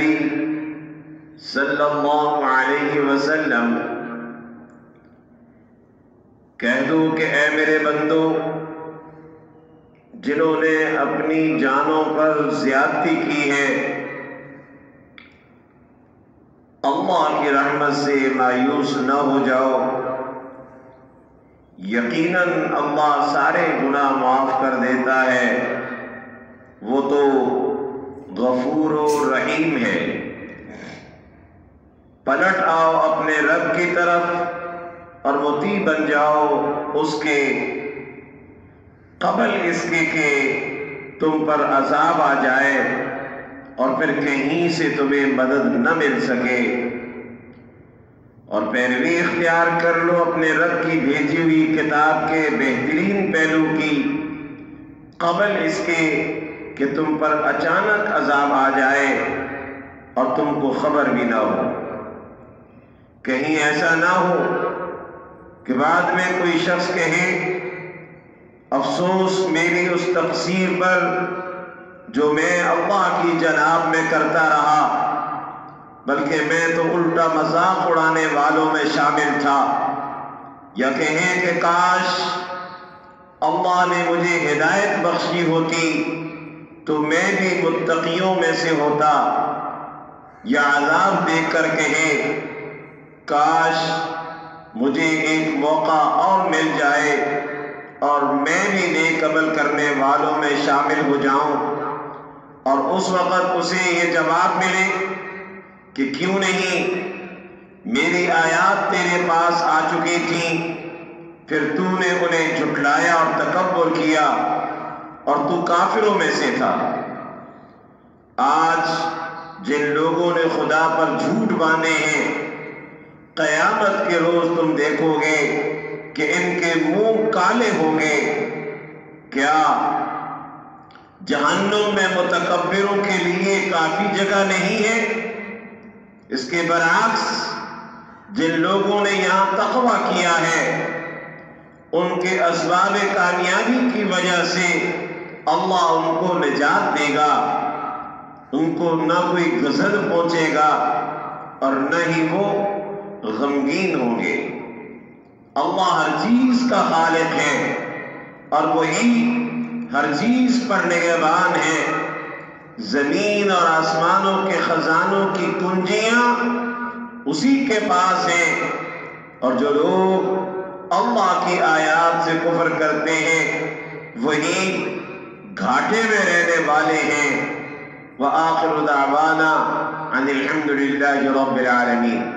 نبی صلی اللہ علیہ وسلم کہہ دو کہ اے میرے بندو، جنہوں نے اپنی جانوں پر زیادتی کی ہے، اللہ کی رحمت سے مایوس نہ ہو جاؤ۔ یقیناً اللہ سارے گناہ معاف کر دیتا ہے، وہ تو غفور و رحیم ہے۔ پلٹ آؤ اپنے رب کی طرف اور مطیع بن جاؤ اس کے، قبل اس کے کہ تم پر عذاب آ جائے اور پھر کہیں سے تمہیں مدد نہ مل سکے۔ اور پیروی اختیار کر لو اپنے رب کی بھیجی ہوئی کتاب کے بہترین پہلو کی، قبل اس کے کہ تم پر اچانک عذاب آ جائے اور تم کو خبر بھی نہ ہو۔ کہیں ایسا نہ ہو کہ بعد میں کوئی شخص کہے افسوس میری اس تقصیر پر جو میں اللہ کی جناب میں کرتا رہا، بلکہ میں تو الٹا مذاق اڑانے والوں میں شامل تھا۔ یا کہیں کہ کاش اللہ نے مجھے ہدایت بخشی ہوتی تو میں بھی متقیوں میں سے ہوتا۔ یا عذاب دیکھ کر کہے کاش مجھے ایک موقع اور مل جائے اور میں بھی نیک عمل کرنے والوں میں شامل ہو جاؤں، اور اس وقت اسے یہ جواب ملے کہ کیوں نہیں، میری آیات تیرے پاس آ چکی تھیں، پھر تو نے انہیں جھٹلایا اور تکبر کیا اور تو کافروں میں سے تھا۔ آج جن لوگوں نے خدا پر جھوٹ باندھے ہیں، قیامت کے روز تم دیکھو گے کہ ان کے منہ کالے ہوں گے۔ کیا جہنم میں متکبروں کے لیے کافی جگہ نہیں ہے؟ اس کے برعکس جن لوگوں نے یہاں تقویٰ کیا ہے، ان کے اسباب کامیابی کی وجہ سے اللہ ان کو نجات دے گا، ان کو نہ کوئی غضب پہنچے گا اور نہ ہی وہ غمگین ہوں گے۔ اللہ ہر چیز کا خالق ہے اور وہی ہر چیز پر نگہبان ہے۔ زمین اور آسمانوں کے خزانوں کی کنجیاں اسی کے پاس ہیں، اور جو لوگ اللہ کی آیات سے کفر کرتے ہیں وہی گھاٹے میں رہنے والے ہیں۔ وآخر دعوانا ان الحمد للہ رب العالمین۔